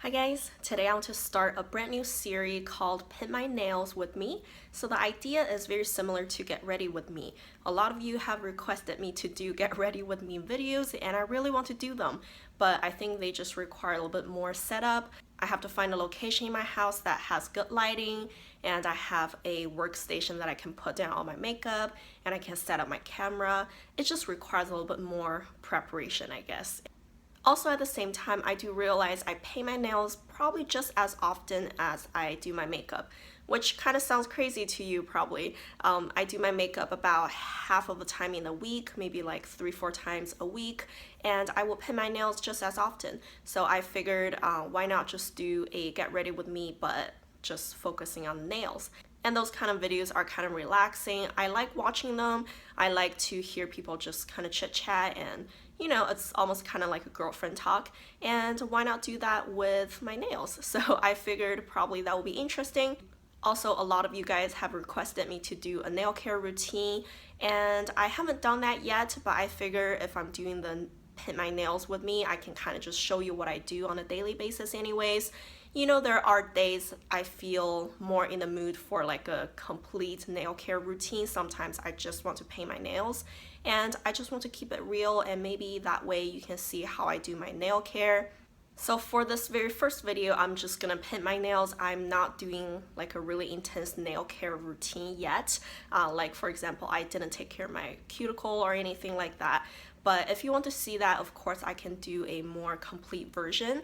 Hi guys, today I want to start a brand new series called Paint My Nails with Me. So the idea is very similar to Get Ready with Me. A lot of you have requested me to do Get Ready with Me videos and I really want to do them, but I think they just require a little bit more setup. I have to find a location in my house that has good lighting, and I have a workstation that I can put down all my makeup and I can set up my camera. It just requires a little bit more preparation, I guess. Also, at the same time, I do realize I paint my nails probably just as often as I do my makeup, which kind of sounds crazy to you probably. I do my makeup about half of the time in a week, maybe like 3-4 times a week, and I will paint my nails just as often. So I figured why not just do a get ready with me, but just focusing on nails. And those kind of videos are kind of relaxing. I like watching them. I like to hear people just kind of chit chat, and you know, it's almost kind of like a girlfriend talk. And why not do that with my nails? So I figured probably that will be interesting. Also, a lot of you guys have requested me to do a nail care routine, and I haven't done that yet, but I figure if I'm doing the paint my nails with me, I can kind of just show you what I do on a daily basis anyways. You know, there are days I feel more in the mood for like a complete nail care routine. Sometimes I just want to paint my nails and I just want to keep it real, and maybe that way you can see how I do my nail care. So for this very first video, I'm just gonna paint my nails. I'm not doing like a really intense nail care routine yet. Like for example, I didn't take care of my cuticle or anything like that. But if you want to see that, of course, I can do a more complete version.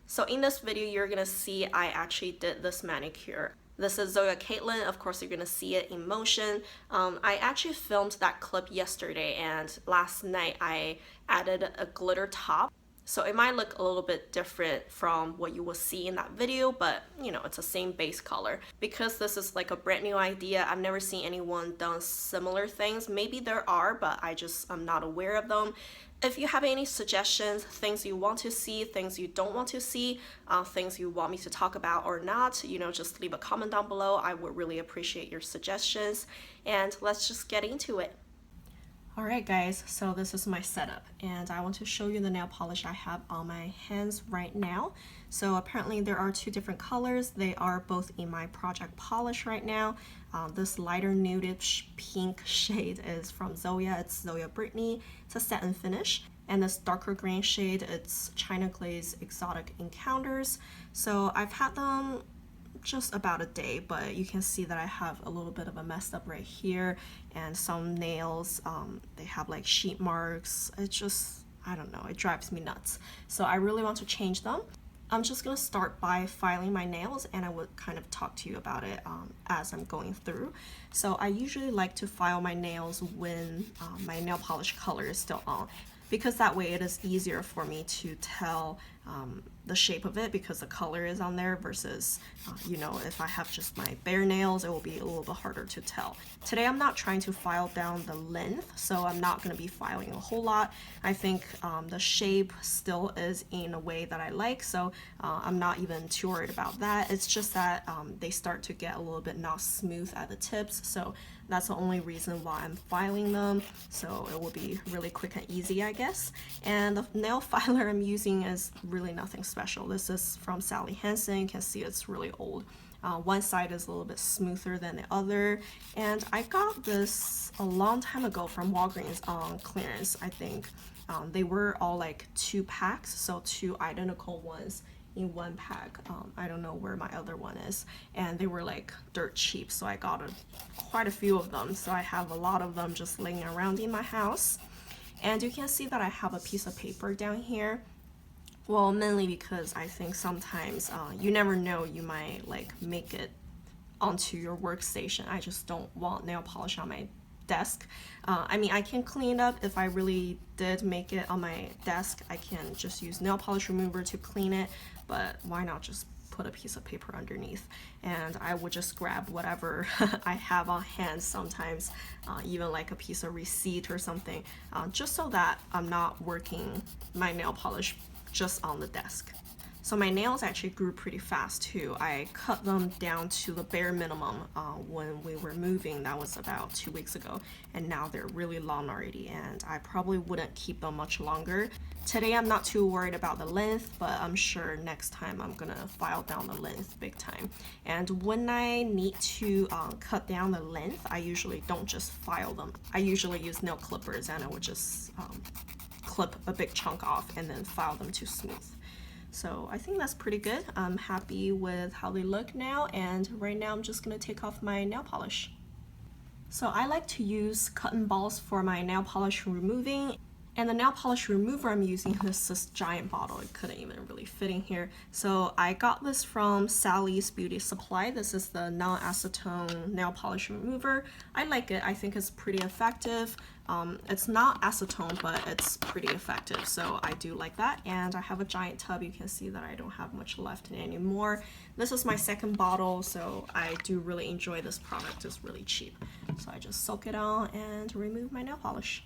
So in this video, you're gonna see I actually did this manicure. This is Zoya Caitlin. Of course, you're gonna see it in motion. I actually filmed that clip yesterday, and last night I added a glitter top. So it might look a little bit different from what you will see in that video, but you know, it's the same base color. Because this is like a brand new idea, I've never seen anyone done similar things. Maybe there are, but I'm not aware of them. If you have any suggestions, things you want to see, things you don't want to see, things you want me to talk about or not, you know, just leave a comment down below. I would really appreciate your suggestions, and let's just get into it. Alright guys, so this is my setup, and I want to show you the nail polish I have on my hands right now. So apparently there are two different colors. They are both in my project polish right now. This lighter nudish pink shade is from Zoya. It's Zoya Brittany. It's a satin finish. And this darker green shade, it's China Glaze Exotic Encounters. So I've had them just about a day, but you can see that I have a little bit of a messed up right here, and some nails, they have like sheet marks. It just, I don't know, it drives me nuts. So I really want to change them. I'm just gonna start by filing my nails, and I would kind of talk to you about it as I'm going through. So I usually like to file my nails when my nail polish color is still on, because that way it is easier for me to tell the shape of it, because the color is on there versus you know, if I have just my bare nails, it will be a little bit harder to tell. Today I'm not trying to file down the length, so I'm not going to be filing a whole lot. I think the shape still is in a way that I like, so I'm not even too worried about that. It's just that they start to get a little bit not smooth at the tips, so that's the only reason why I'm filing them, so it will be really quick and easy, I guess. And the nail filer I'm using is really nothing special. This is from Sally Hansen. You can see it's really old. One side is a little bit smoother than the other, and I got this a long time ago from Walgreens on clearance, I think. They were all like 2 packs, so 2 identical ones in 1 pack. I don't know where my other one is, and they were like dirt cheap, so I got quite a few of them. So I have a lot of them just laying around in my house, and you can see that I have a piece of paper down here. Well, mainly because I think sometimes you never know, you might like make it onto your workstation. I just don't want nail polish on my desk. I mean, I can clean it up. If I really did make it on my desk, I can just use nail polish remover to clean it, but why not just put a piece of paper underneath? And I would just grab whatever I have on hand sometimes, even like a piece of receipt or something, just so that I'm not working my nail polish just on the desk. So my nails actually grew pretty fast too. I cut them down to the bare minimum when we were moving. That was about 2 weeks ago, and now they're really long already, and I probably wouldn't keep them much longer. Today I'm not too worried about the length, but I'm sure next time I'm gonna file down the length big time. And when I need to cut down the length, I usually don't just file them. I usually use nail clippers, and I would just clip a big chunk off and then file them to smooth. So I think that's pretty good. I'm happy with how they look now, and right now I'm just gonna take off my nail polish. So I like to use cotton balls for my nail polish removing, and the nail polish remover I'm using is this giant bottle. It couldn't even really fit in here. So I got this from Sally's Beauty Supply. This is the non-acetone nail polish remover. I like it. I think it's pretty effective. It's not acetone, but it's pretty effective, so I do like that. And I have a giant tub. You can see that I don't have much left in it anymore. This is my second bottle, so I do really enjoy this product. It's really cheap. So I just soak it on and remove my nail polish.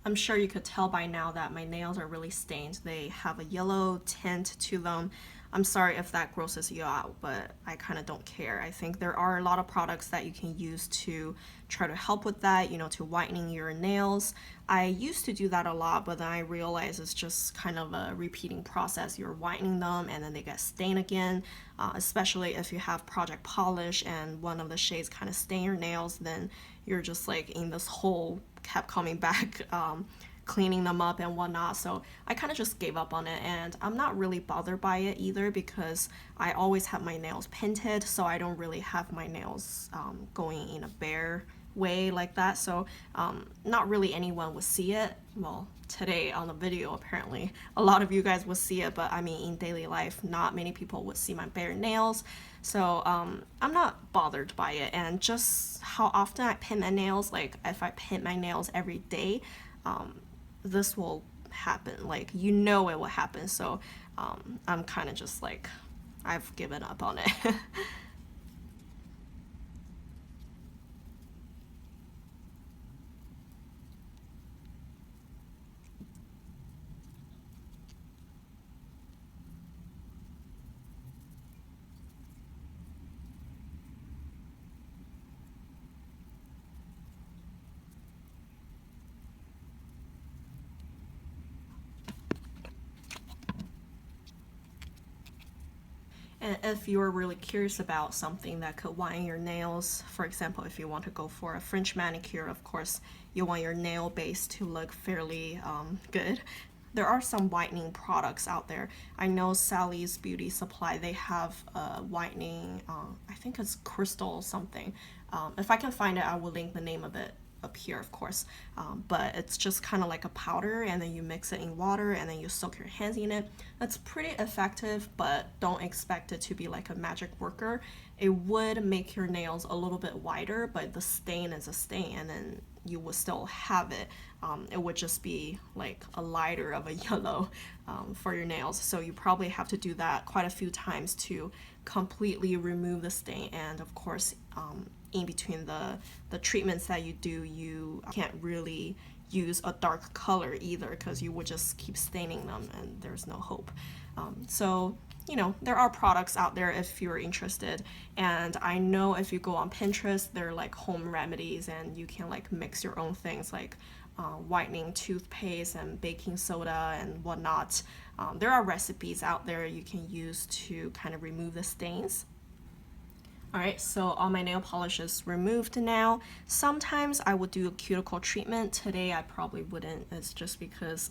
I'm sure you could tell by now that my nails are really stained. They have a yellow tint to them. I'm sorry if that grosses you out, but I kind of don't care. I think there are a lot of products that you can use to try to help with that, you know, to whitening your nails. I used to do that a lot, but then I realized it's just kind of a repeating process. You're whitening them and then they get stained again, especially if you have project polish and one of the shades kind of stain your nails, then you're just like in this hole, kept coming back, cleaning them up and whatnot. So I kind of just gave up on it, and I'm not really bothered by it either because I always have my nails painted, so I don't really have my nails going in a bare way like that. So not really anyone would see it. Well, today on the video apparently a lot of you guys would see it, but I mean in daily life not many people would see my bare nails. So I'm not bothered by it. And just how often I paint my nails, like if I paint my nails every day, this will happen, like you know it will happen. So I'm kind of just like, I've given up on it. And if you're really curious about something that could whiten your nails, for example, if you want to go for a French manicure, of course, you want your nail base to look fairly good. There are some whitening products out there. I know Sally's Beauty Supply, they have a whitening, I think it's crystal something. If I can find it, I will link the name of it up here, of course, but it's just kind of like a powder, and then you mix it in water and then you soak your hands in it. That's pretty effective, but don't expect it to be like a magic worker. It would make your nails a little bit whiter, but the stain is a stain, and then you would still have it. It would just be like a lighter of a yellow for your nails, so you probably have to do that quite a few times to completely remove the stain. And of course, in between the treatments that you do, you can't really use a dark color either because you would just keep staining them and there's no hope. So you know, there are products out there if you're interested, and I know if you go on Pinterest, there are like home remedies and you can like mix your own things like whitening toothpaste and baking soda and whatnot. There are recipes out there you can use to kind of remove the stains. Alright, so all my nail polish is removed now. Sometimes I would do a cuticle treatment. Today I probably wouldn't. It's just because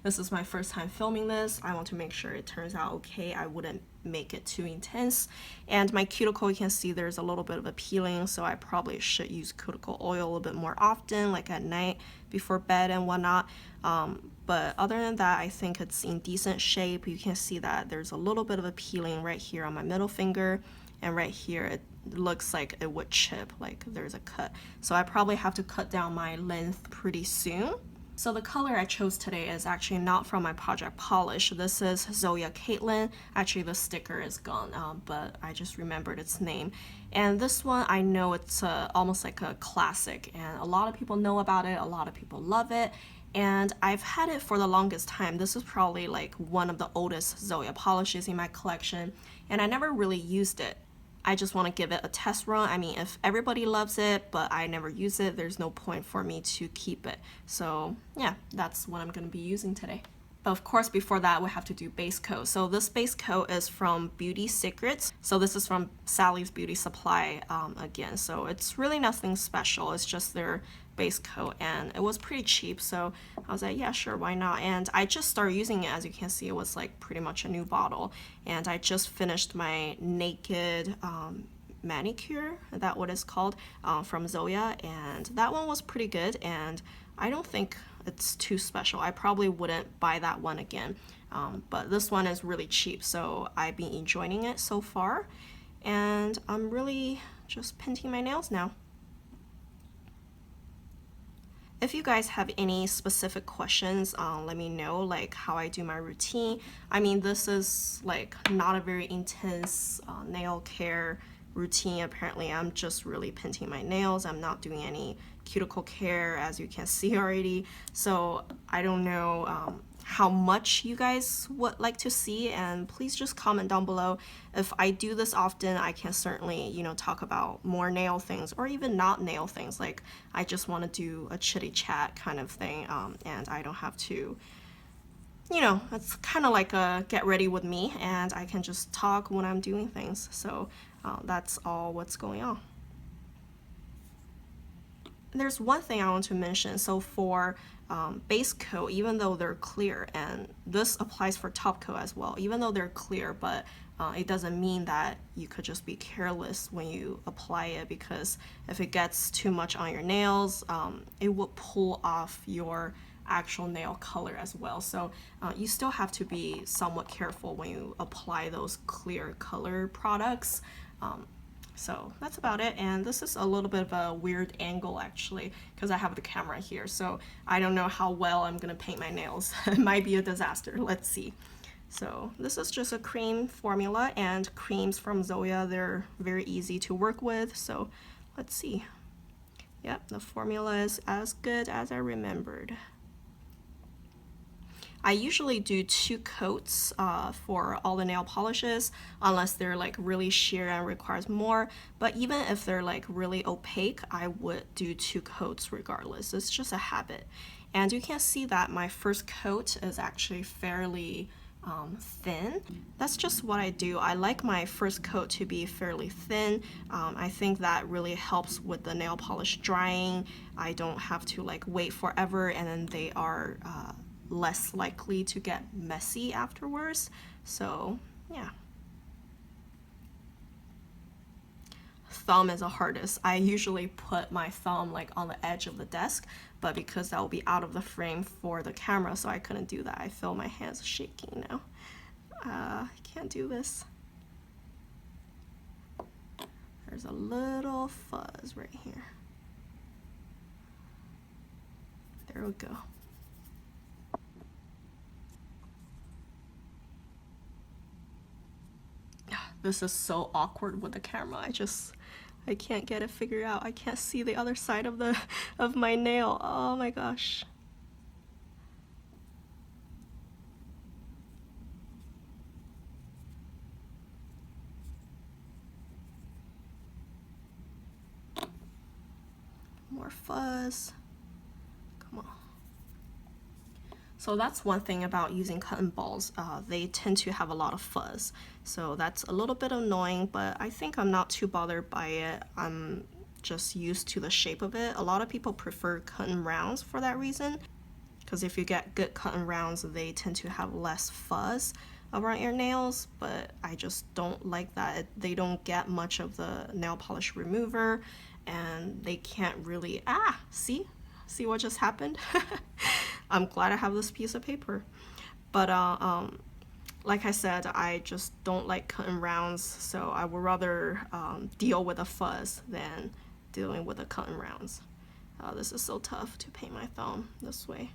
this is my first time filming this. I want to make sure it turns out okay. I wouldn't make it too intense. And my cuticle, you can see there's a little bit of a peeling, so I probably should use cuticle oil a little bit more often, like at night before bed and whatnot. But other than that, I think it's in decent shape. You can see that there's a little bit of a peeling right here on my middle finger. And right here, it looks like it would chip, like there's a cut. So I probably have to cut down my length pretty soon. So the color I chose today is actually not from my project polish. This is Zoya Caitlin. Actually, the sticker is gone, but I just remembered its name. And this one, I know it's almost like a classic, and a lot of people know about it, a lot of people love it, and I've had it for the longest time. This is probably like one of the oldest Zoya polishes in my collection, and I never really used it. I just want to give it a test run. I mean, if everybody loves it, but I never use it, there's no point for me to keep it. So yeah, that's what I'm going to be using today. But of course, before that, we have to do base coat. So this base coat is from Beauty Secrets. So this is from Sally's Beauty Supply again. So it's really nothing special. It's just their base coat, and it was pretty cheap. So I was like, yeah, sure, why not? And I just started using it. As you can see, it was like pretty much a new bottle. And I just finished my Naked manicure, that's what it's called, from Zoya, and that one was pretty good, and I don't think it's too special. I probably wouldn't buy that one again, but this one is really cheap, so I've been enjoying it so far, and I'm really just painting my nails now. If you guys have any specific questions, let me know, like how I do my routine. I mean, this is like not a very intense nail care routine. Apparently, I'm just really painting my nails. I'm not doing any cuticle care, as you can see already. So I don't know how much you guys would like to see, and please just comment down below. If I do this often, I can certainly, you know, talk about more nail things, or even not nail things. Like I just want to do a chitty chat kind of thing, and I don't have to, you know, it's kind of like a get ready with me, and I can just talk when I'm doing things. So that's all what's going on. There's one thing I want to mention. So for base coat, even though they're clear, and this applies for top coat as well, even though they're clear, but it doesn't mean that you could just be careless when you apply it, because if it gets too much on your nails, it will pull off your actual nail color as well. So you still have to be somewhat careful when you apply those clear color products. So that's about it, and this is a little bit of a weird angle actually, because I have the camera here, so I don't know how well I'm gonna paint my nails. It might be a disaster. Let's see. So this is just a cream formula, and creams from Zoya, they're very easy to work with, so let's see. Yep, the formula is as good as I remembered. I usually do 2 coats for all the nail polishes, unless they're like really sheer and requires more. But even if they're like really opaque, I would do 2 coats regardless. It's just a habit. And you can see that my first coat is actually fairly thin. That's just what I do. I like my first coat to be fairly thin. I think that really helps with the nail polish drying. I don't have to like wait forever, and then they are less likely to get messy afterwards. So yeah. Thumb is the hardest. I usually put my thumb like on the edge of the desk, but because that will be out of the frame for the camera, so I couldn't do that. I feel my hands shaking now. I can't do this. There's a little fuzz right here. There we go. This is so awkward with the camera. I can't get it figured out. I can't see the other side of my nail. Oh my gosh. More fuzz. Come on. So that's one thing about using cotton balls. They tend to have a lot of fuzz. So that's a little bit annoying, but I think I'm not too bothered by it. I'm just used to the shape of it. A lot of people prefer cotton rounds for that reason, because if you get good cotton rounds, they tend to have less fuzz around your nails, but I just don't like that. They don't get much of the nail polish remover, and they can't really, see what just happened? I'm glad I have this piece of paper. But like I said, I just don't like cutting rounds, so I would rather deal with a fuzz than dealing with the cutting rounds. This is so tough to paint my thumb this way.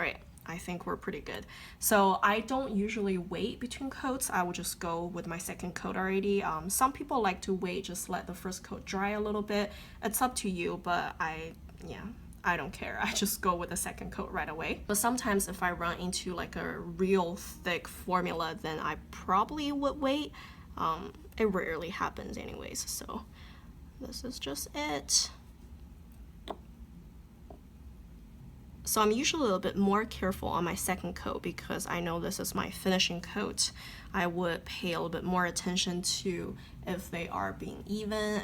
All right, I think we're pretty good. So I don't usually wait between coats. I will just go with my second coat already. Some people like to wait, just let the first coat dry a little bit. It's up to you, but I don't care. I just go with the second coat right away. But sometimes if I run into like a real thick formula, then I probably would wait. It rarely happens anyways, so this is just it. So I'm usually a little bit more careful on my second coat because I know this is my finishing coat. I would pay a little bit more attention to if they are being even,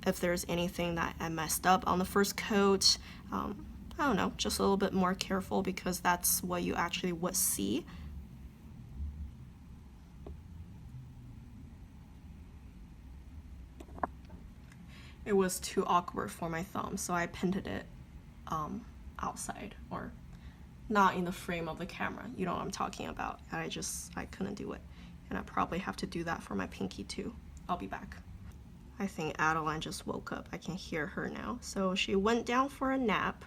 if there's anything that I messed up on the first coat. I don't know, just a little bit more careful because that's what you actually would see. It was too awkward for my thumb, so I painted it outside, or not in the frame of the camera. You know what I'm talking about. I couldn't do it. And I probably have to do that for my pinky too. I'll be back. I think Adeline just woke up. I can hear her now. So she went down for a nap,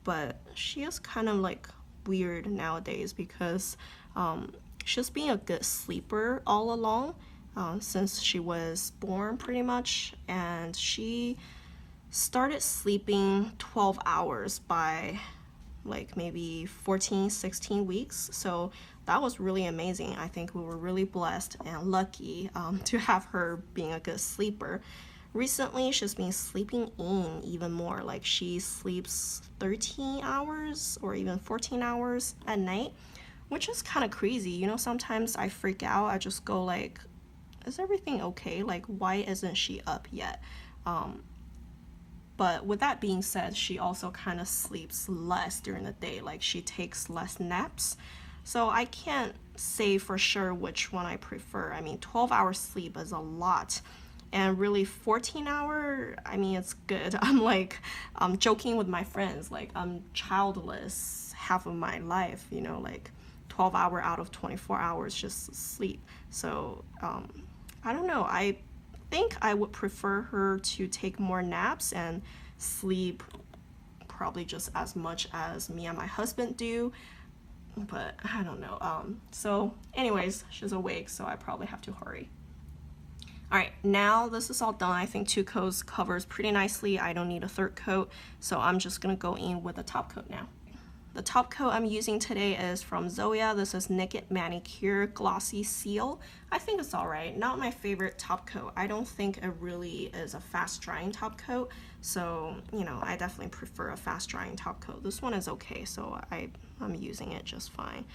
but she is kind of like weird nowadays because she's been a good sleeper all along since she was born pretty much, and she started sleeping 12 hours by like maybe 14, 16 weeks. So that was really amazing. I think we were really blessed and lucky to have her being a good sleeper. Recently, she's been sleeping in even more. Like she sleeps 13 hours or even 14 hours at night, which is kind of crazy. You know, sometimes I freak out. I just go like, is everything okay? Like, why isn't she up yet? But with that being said, she also kind of sleeps less during the day. Like she takes less naps. So I can't say for sure which one I prefer. I mean, 12 hours sleep is a lot. And really 14-hour, I mean, it's good. I'm joking with my friends. Like I'm childless half of my life, you know, like 12-hour out of 24 hours just sleep. So I don't know. I think I would prefer her to take more naps and sleep probably just as much as me and my husband do, but I don't know. So anyways, she's awake, so I probably have to hurry. All right, now this is all done. I think 2 coats covers pretty nicely. I don't need a third coat, so I'm just gonna go in with a top coat now. The top coat I'm using today is from Zoya. This is Naked Manicure Glossy Seal. I think it's all right. Not my favorite top coat. I don't think it really is a fast drying top coat. So, you know, I definitely prefer a fast drying top coat. This one is okay, so I'm using it just fine.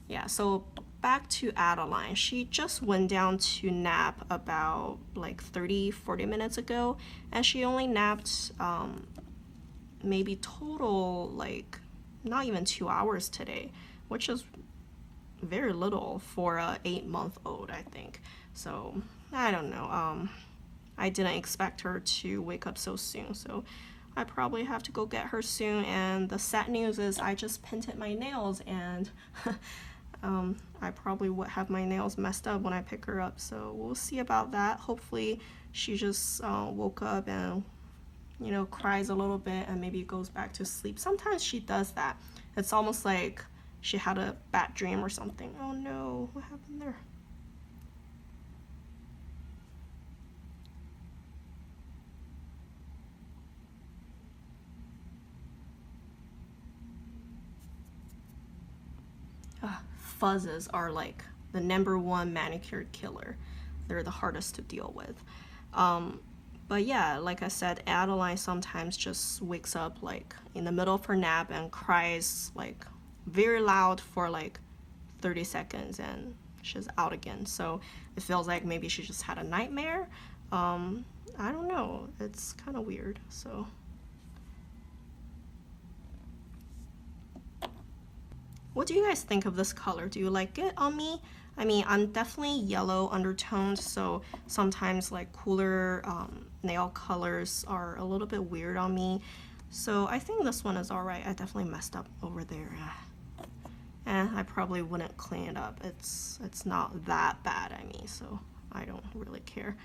Yeah, so back to Adeline. She just went down to nap about like 30-40 minutes ago, and she only napped maybe total like not even 2 hours today, which is very little for a 8-month-old, I think. So I don't know. I didn't expect her to wake up so soon, so I probably have to go get her soon. And the sad news is I just painted my nails, and I probably would have my nails messed up when I pick her up, so we'll see about that. Hopefully she just woke up and, you know, cries a little bit and maybe goes back to sleep. Sometimes she does that. It's almost like she had a bad dream or something. Oh no, what happened there? Fuzzes are like the #1 manicure killer. They're the hardest to deal with. But yeah, like I said, Adeline sometimes just wakes up like in the middle of her nap and cries like very loud for like 30 seconds and she's out again. So it feels like maybe she just had a nightmare. I don't know. It's kind of weird. So what do you guys think of this color? Do you like it on me? I mean, I'm definitely yellow undertoned, so sometimes like cooler nail colors are a little bit weird on me. So I think this one is alright. I definitely messed up over there. And I probably wouldn't clean it up. It's not that bad, I mean, so I don't really care.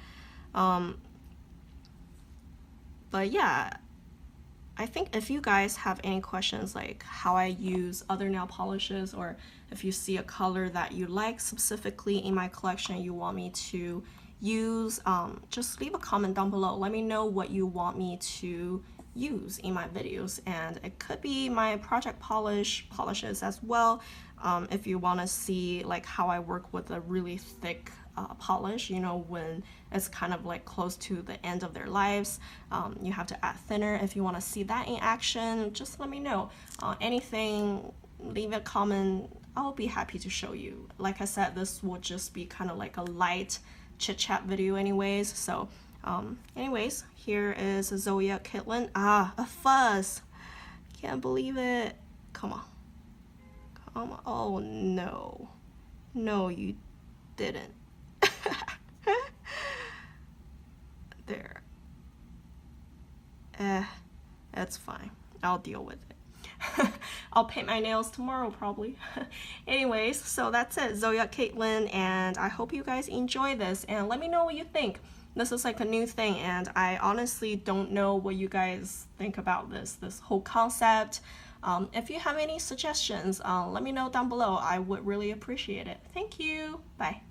But yeah, I think if you guys have any questions like how I use other nail polishes, or if you see a color that you like specifically in my collection you want me to use, just leave a comment down below. Let me know what you want me to use in my videos, and it could be my project polishes as well. If you want to see like how I work with a really thick polish, you know, when it's kind of like close to the end of their lives, you have to add thinner. If you want to see that in action, just let me know. Anything, leave a comment, I'll be happy to show you. Like I said, this will just be kind of like a light chit chat video anyways. So anyways, here is Zoya Caitlin. A fuzz, can't believe it. Come on. Oh no, you didn't. There. That's fine. I'll deal with it. I'll paint my nails tomorrow probably. Anyways, so that's it, Zoya Caitlin, and I hope you guys enjoy this, and let me know what you think. This is like a new thing, and I honestly don't know what you guys think about this whole concept. If you have any suggestions, let me know down below. I would really appreciate it. Thank you. Bye.